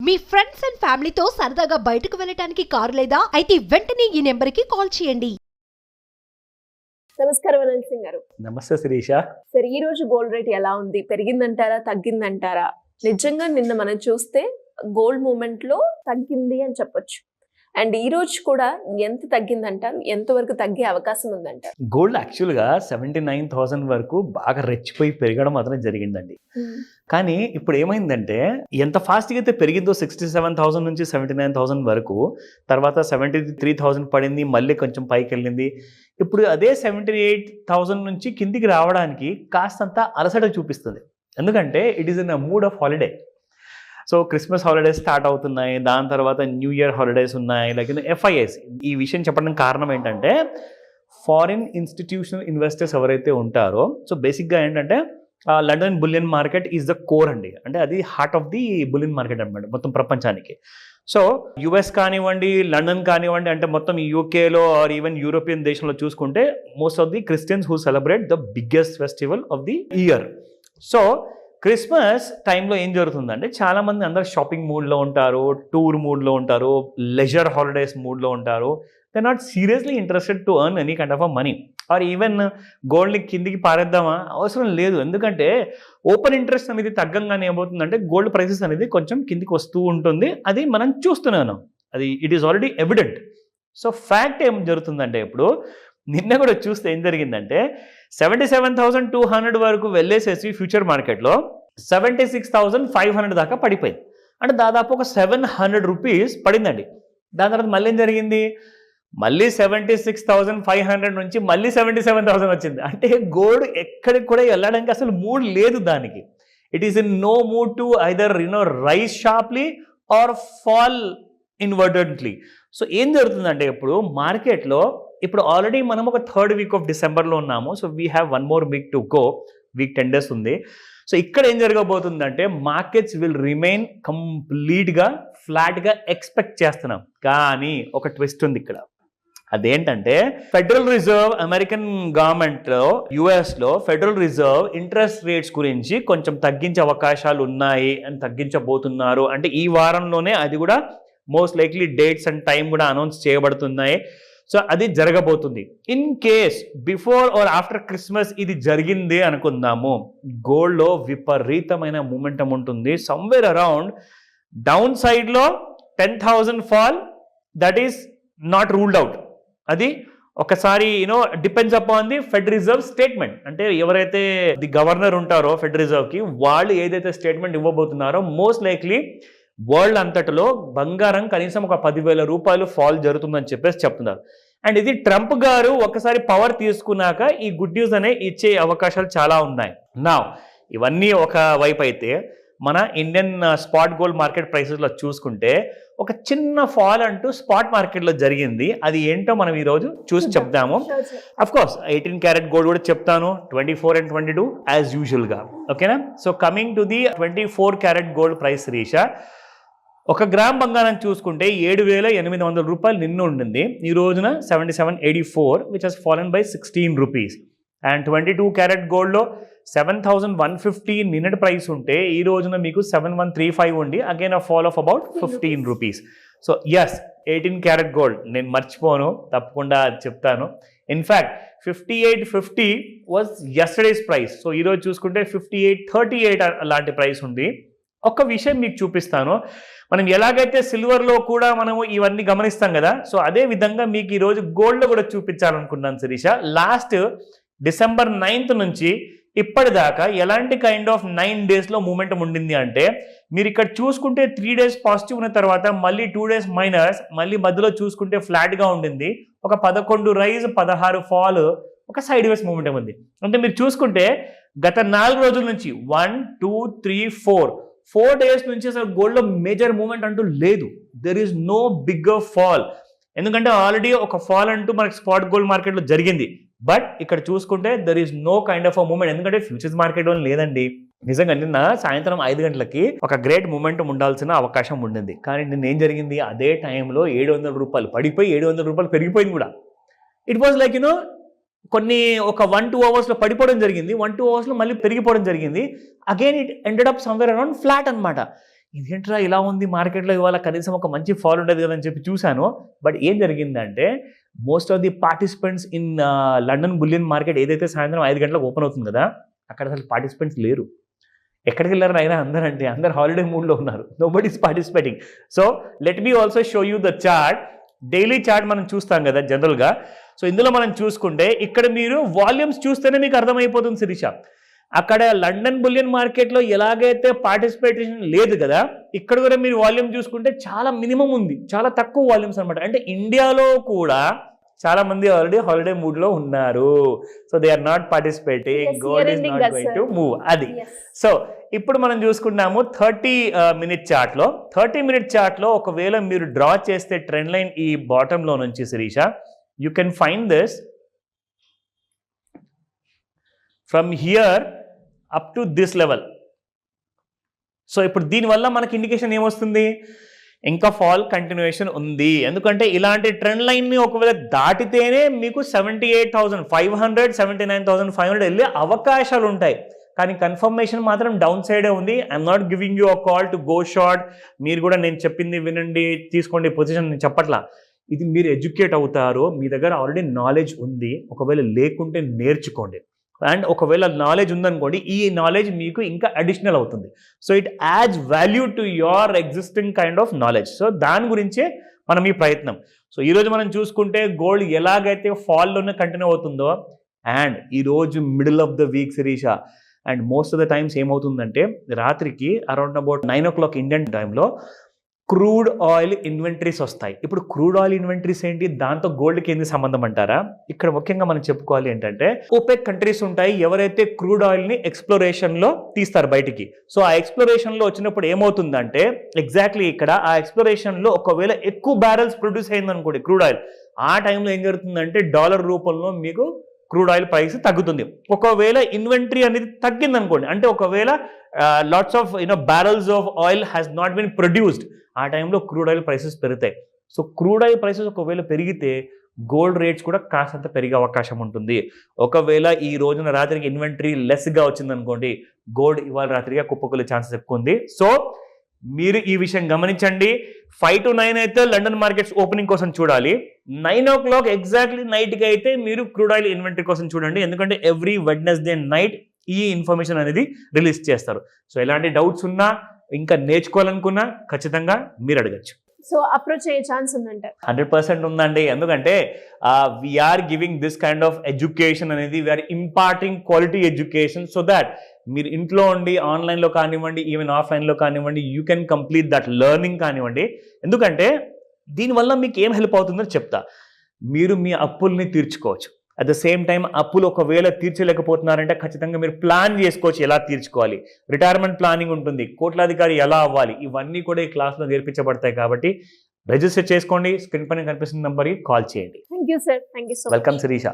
Me friends and ఫ్యామిలీతో సరదాగా బయటకు వెళ్ళటానికి కారు లేదా అయితే వెంటనే ఈ నెంబర్కి కాల్ చేయండి. నమస్కారం అనిల్ సింగ్ గారు. నమస్తే శిరీష. సరే, ఈ రోజు గోల్డ్ రేట్ ఎలా ఉంది? పెరిగిందంటారా, తగ్గిందంటారా? నిజంగా నిన్న మనం చూస్తే గోల్డ్ మూమెంట్ లో తగ్గింది అని చెప్పొచ్చు. అండ్ ఈ రోజు కూడా ఎంత తగ్గిందంటారు? ఎంతవరకు తగ్గే అవకాశం ఉందంటారు? గోల్డ్ యాక్చువల్గా 79,000 వరకు బాగా రెచ్చిపోయి పెరగడం మాత్రం జరిగిందండి. కానీ ఇప్పుడు ఏమైందంటే ఎంత ఫాస్ట్గా అయితే పెరిగిందో 67,000 నుంచి 79,000 వరకు, తర్వాత 73,000 పడింది, మళ్ళీ కొంచెం పైకి వెళ్ళింది. ఇప్పుడు అదే 78,000 నుంచి కిందికి రావడానికి కాస్తంత అలసట చూపిస్తుంది. ఎందుకంటే it is in a mood of holiday. So Christmas holidays start అవుతున్నాయి, దాని తర్వాత న్యూ ఇయర్ హాలిడేస్ ఉన్నాయి, లైక్ FIS. ఈ విషయం చెప్పడానికి కారణం ఏంటంటే ఫారిన్ ఇన్స్టిట్యూషనల్ ఇన్వెస్టర్స్ ఎవరైతే ఉంటారో, సో బేసిక్గా ఏంటంటే London bullion market is the core అండి. అంటే అది heart of the bullion market అనమాట మొత్తం ప్రపంచానికి. సో US కానివ్వండి, లండన్ కానివ్వండి, అంటే మొత్తం యూకేలో ఆర్ ఈవెన్ యూరోపియన్ దేశంలో చూసుకుంటే most of the Christians who celebrate the biggest festival of the year. So Christmas టైంలో ఏం జరుగుతుందంటే చాలామంది అందరు షాపింగ్ మూడ్లో ఉంటారు, టూర్ మూడ్లో ఉంటారు, లెజర్ హాలిడేస్ మూడ్లో ఉంటారు. They not seriously interested to earn any kind of a money or even గోల్డ్ని కిందికి పారేద్దామా, అవసరం లేదు. ఎందుకంటే ఓపెన్ ఇంట్రెస్ట్ అనేది తగ్గంగానే ఏమవుతుందంటే గోల్డ్ ప్రైసెస్ అనేది కొంచెం కిందికి వస్తూ ఉంటుంది. అది మనం చూస్తున్నాను, అది it is already evident. So fact ఏం జరుగుతుందంటే ఇప్పుడు నిన్న కూడా చూస్తే ఏం జరిగిందంటే 77,200 వరకు వెళ్ళేసేసి ఫ్యూచర్ మార్కెట్లో 76,500 దాకా పడిపోయింది. అంటే దాదాపు ఒక 700 రూపీస్ పడిందండి. దాని తర్వాత మళ్ళీ ఏం జరిగింది, మళ్ళీ 76,500 నుంచి మళ్ళీ 77,000 వచ్చింది. అంటే గోల్డ్ ఎక్కడికి కూడా వెళ్ళడానికి అసలు మూడ్ లేదు దానికి. It is in no mood to either rise sharply or fall invertedly. So ఏం జరుగుతుందంటే ఇప్పుడు మార్కెట్లో ఇప్పుడు ఆల్రెడీ మనం ఒక 3rd వీక్ ఆఫ్ డిసెంబర్లో ఉన్నాము. So we have 1 more week to go, week 10 days ఉంది. సో ఇక్కడ ఏం జరగబోతుందంటే మార్కెట్స్ విల్ రిమైన్ కంప్లీట్గా ఫ్లాట్గా ఎక్స్పెక్ట్ చేస్తున్నాం. కానీ ఒక ట్విస్ట్ ఉంది ఇక్కడ. అదేంటంటే ఫెడరల్ రిజర్వ్, అమెరికన్ గవర్నమెంట్లో, యుఎస్లో ఫెడరల్ రిజర్వ్ ఇంట్రెస్ట్ రేట్స్ గురించి కొంచెం తగ్గించే అవకాశాలు ఉన్నాయి అని తగ్గించబోతున్నారు. అంటే ఈ వారంలోనే అది కూడా most likely dates and time కూడా అనౌన్స్ చేయబడుతున్నాయి. సో అది జరగబోతుంది. In case before or after Christmas ఇది జరిగింది అనుకుందాము, గోల్డ్లో విపరీతమైన మూమెంటం ఉంటుంది. సమ్వేర్ అరౌండ్ డౌన్ సైడ్లో 10,000 fall, that is not ruled out. అది ఒకసారి depends upon the fed reserve statement. అంటే ఎవరైతే ది గవర్నర్ ఉంటారో ఫెడ్ రిజర్వ్కి, వాళ్ళు ఏదైతే స్టేట్మెంట్ ఇవ్వబోతున్నారో మోస్ట్ లైక్లీ వరల్డ్ అంతటిలో బంగారం కనీసం ఒక 10,000 రూపాయలు ఫాల్ జరుగుతుందని చెప్పేసి చెప్తున్నారు. అండ్ ఇది ట్రంప్ గారు ఒకసారి పవర్ తీసుకున్నాక ఈ గుడ్ న్యూస్ అనే ఇచ్చే అవకాశాలు చాలా ఉన్నాయి. నా ఇవన్నీ ఒక వైపు అయితే మన ఇండియన్ స్పాట్ గోల్డ్ మార్కెట్ ప్రైసెస్లో చూసుకుంటే ఒక చిన్న ఫాల్ అంటూ స్పాట్ మార్కెట్లో జరిగింది. అది ఏంటో మనం ఈరోజు చూసి చెప్తాము. అఫ్ కోర్స్ 18 క్యారెట్ గోల్డ్ కూడా చెప్తాను, 24 and 22 యాజ్ యూజువల్గా. ఓకేనా? So coming to the 24 carat gold price రీషా, 1 గ్రామ్ బంగారం చూసుకుంటే 7,800 రూపాయలు నిన్న ఉండింది. ఈ రోజున 7784, which has fallen by 16 rupees. And 22 carat గోల్డ్లో 7,150 నిన్నటి ప్రైస్ ఉంటే ఈ రోజున మీకు 7,135 ఉండి again a fall of about 15 rupees. So yes, 18 carat gold నేను మర్చిపోను, తప్పకుండా చెప్తాను. In fact 5850 was yesterday's price. So ఈరోజు చూసుకుంటే 5838 అలాంటి ప్రైస్ ఉంది. ఒక విషయం మీకు చూపిస్తాను. మనం ఎలాగైతే సిల్వర్లో కూడా మనము ఇవన్నీ గమనిస్తాం కదా, సో అదే విధంగా మీకు ఈరోజు గోల్డ్లో కూడా చూపించాలనుకున్నాను శిరీష. లాస్ట్ December 9th నుంచి ఇప్పటిదాకా ఎలాంటి కైండ్ ఆఫ్ 9 daysలో మూమెంటం ఉండింది అంటే, మీరు ఇక్కడ చూసుకుంటే 3 days పాజిటివ్ ఉన్న తర్వాత మళ్ళీ 2 days మైనస్, మళ్ళీ మధ్యలో చూసుకుంటే ఫ్లాట్గా ఉండింది. ఒక 11 రైజ్, 16 ఫాల్, ఒక సైడ్ వేస్ మూమెంటం ఉంది. అంటే మీరు చూసుకుంటే గత 4 రోజుల నుంచి 1 2 3 4 days నుంచి అసలు గోల్డ్లో మేజర్ మూమెంట్ అంటూ లేదు. There is no bigger fall. ఎందుకంటే ఆల్రెడీ ఒక ఫాల్ అంటూ మనకి స్పాట్ గోల్డ్ మార్కెట్లో జరిగింది. బట్ ఇక్కడ చూసుకుంటే there is no kind of a moment. ఎందుకంటే ఫ్యూచర్స్ మార్కెట్లో లేదండి. నిజంగా నిన్న సాయంత్రం 5 గంటలకి ఒక గ్రేట్ మూమెంటం ఉండాల్సిన అవకాశం ఉండింది. కానీ నిన్న ఏం జరిగింది, అదే టైంలో 700 రూపాయలు పడిపోయి 700 రూపాయలు పెరిగిపోయింది కూడా. ఇట్ వాజ్ లైక్ కొన్ని ఒక 1-2 అవర్స్లో పడిపోవడం జరిగింది, 1-2 అవర్స్లో మళ్ళీ పెరిగిపోవడం జరిగింది. Again it ended up somewhere around flat అనమాట. ఇదేంట్రా ఇలా ఉంది మార్కెట్లో, ఇవాళ కనీసం ఒక మంచి ఫాల్ ఉండేది కదా అని చెప్పి చూశాను. బట్ ఏం జరిగిందంటే most of the participants in London bullion market ఏదైతే సాయంత్రం 5 గంటలకు ఓపెన్ అవుతుంది కదా, అక్కడ అసలు పార్టిసిపెంట్స్ లేరు. ఎక్కడికి వెళ్ళారు అయినా అందరంటే అందరు హాలిడే మూడ్లో ఉన్నారు. Nobody is participating. So let me also show you the chart. Daily chart మనం చూస్తాం కదా జనరల్గా. సో ఇందులో మనం చూసుకుంటే ఇక్కడ మీరు వాల్యూమ్స్ చూస్తేనే మీకు అర్థమైపోతుంది శిరీష. అక్కడ లండన్ బులియన్ మార్కెట్లో ఎలాగైతే పార్టిసిపేషన్ లేదు కదా, ఇక్కడ కూడా మీరు వాల్యూమ్ చూసుకుంటే చాలా మినిమం ఉంది, చాలా తక్కువ వాల్యూమ్స్ అనమాట. అంటే ఇండియాలో కూడా చాలా మంది ఆల్రెడీ హాలిడే మూడ్ లో ఉన్నారు. So they are not participating. Gold is not going to move. అది. సో ఇప్పుడు మనం చూసుకుంటాము 30-minute చార్ట్ లో. 30-minute చార్ట్ లో ఒకవేళ మీరు డ్రా చేస్తే ట్రెండ్ లైన్ ఈ బాటమ్ లో నుంచి Sirisha, you can find this from here up to this level. So ఇప్పుడు దీనివల్ల మనకి ఇండికేషన్ ఏమొస్తుంది, ఇంకా ఫాల్ కంటిన్యూషన్ ఉంది. ఎందుకంటే ఇలాంటి ట్రెండ్ లైన్ని ఒకవేళ దాటితేనే మీకు 78,500 79,500 వెళ్ళే అవకాశాలు ఉంటాయి. కానీ కన్ఫర్మేషన్ మాత్రం డౌన్ సైడే ఉంది. I'm not giving you a call to go short. మీరు కూడా నేను చెప్పింది వినండి, తీసుకోండి పొజిషన్ నేను చెప్పట్లా. ఇది మీరు ఎడ్యుకేట్ అవుతారు, మీ దగ్గర ఆల్రెడీ నాలెడ్జ్ ఉంది. ఒకవేళ లేకుంటే నేర్చుకోండి. అండ్ ఒకవేళ నాలెడ్జ్ ఉందనుకోండి, ఈ నాలెడ్జ్ మీకు ఇంకా అడిషనల్ అవుతుంది. So it adds value to your existing kind of knowledge. So దాని గురించే మనం ఈ ప్రయత్నం. సో ఈరోజు మనం చూసుకుంటే గోల్డ్ ఎలాగైతే ఫాల్లోనే కంటిన్యూ అవుతుందో, అండ్ ఈరోజు middle of the week Sirisha, and most of the times ఏమవుతుందంటే రాత్రికి అరౌండ్ అబౌట్ 9 o'clock ఇండియన్ టైంలో క్రూడ్ ఆయిల్ ఇన్వెంటరీస్ వస్తాయి. ఇప్పుడు క్రూడ్ ఆయిల్ ఇన్వెంటరీస్ ఏంటి, దాంతో గోల్డ్కి ఏంది సంబంధం అంటారా? ఇక్కడ ముఖ్యంగా మనం చెప్పుకోవాలి ఏంటంటే ఓపెక్ కంట్రీస్ ఉంటాయి, ఎవరైతే క్రూడ్ ఆయిల్ని ఎక్స్ప్లోరేషన్లో తీస్తారు బయటికి. సో ఆ ఎక్స్ప్లోరేషన్లో వచ్చినప్పుడు ఏమవుతుందంటే ఎగ్జాక్ట్లీ ఇక్కడ ఆ ఎక్స్ప్లోరేషన్లో ఒకవేళ ఎక్కువ బ్యారెల్స్ ప్రొడ్యూస్ అయిందనుకోండి క్రూడ్ ఆయిల్, ఆ టైంలో ఏం జరుగుతుందంటే డాలర్ రూపంలో మీకు క్రూడ్ ఆయిల్ ప్రైస్ తగ్గుతుంది. ఒకవేళ ఇన్వెంటరీ అనేది తగ్గింది అనుకోండి, అంటే ఒకవేళ lots of barrels of oil has not been produced, ఆ టైంలో క్రూడ్ ఆయిల్ ప్రైసెస్ పెరుగుతాయి. సో క్రూడ్ ఆయిల్ ప్రైసెస్ ఒకవేళ పెరిగితే గోల్డ్ రేట్స్ కూడా కాస్తంత పెరిగే అవకాశం ఉంటుంది. ఒకవేళ ఈ రోజున రాత్రికి ఇన్వెంటరీ లెస్గా వచ్చిందనుకోండి, గోల్డ్ ఇవాళ రాత్రిగా కుప్పకొలే ఛాన్సెస్ ఎక్కువ ఉంది. సో మీరు ఈ విషయం గమనించండి. 5 to 9 అయితే లండన్ మార్కెట్స్ ఓపెనింగ్ కోసం చూడాలి. 9 o'clock ఎగ్జాక్ట్లీ నైట్కి అయితే మీరు క్రూడ్ ఆయిల్ ఇన్వెంటరీ కోసం చూడండి. ఎందుకంటే ఎవ్రీ వెడ్నెస్డే నైట్ ఈ ఇన్ఫర్మేషన్ అనేది రిలీజ్ చేస్తారు. సో ఎలాంటి డౌట్స్ ఉన్నా, ఇంకా నేర్చుకోవాలనుకున్నా ఖచ్చితంగా మీరు అడగచ్చు. సో అప్రోచ్ అయ్యే ఛాన్స్ ఉందంట? 100% ఉందండి. ఎందుకంటే we are giving this kind of education అనేది, we are imparting quality education so that మీరు ఇంట్లో ఉండి ఆన్లైన్లో కానివ్వండి, ఈవెన్ ఆఫ్లైన్లో కానివ్వండి, you can complete that learning కానివ్వండి. ఎందుకంటే దీనివల్ల మీకు ఏం హెల్ప్ అవుతుందో చెప్తా. మీరు మీ అప్పుల్ని తీర్చుకోవచ్చు. అట్ ద సేమ్ టైం అప్పులు ఒకవేళ తీర్చలేకపోతున్నారంటే ఖచ్చితంగా మీరు ప్లాన్ చేసుకోవచ్చు ఎలా తీర్చుకోవాలి. రిటైర్మెంట్ ప్లానింగ్ ఉంటుంది, కోట్లాధికారి ఎలా అవ్వాలి, ఇవన్నీ కూడా ఈ క్లాస్లో నేర్పించబడతాయి. కాబట్టి రిజిస్టర్ చేసుకోండి. స్క్రీన్ పైన కనిపిస్తున్న నంబర్కి కాల్ చేయండి. Thank you sir. Thank you so much. Welcome Sirisha.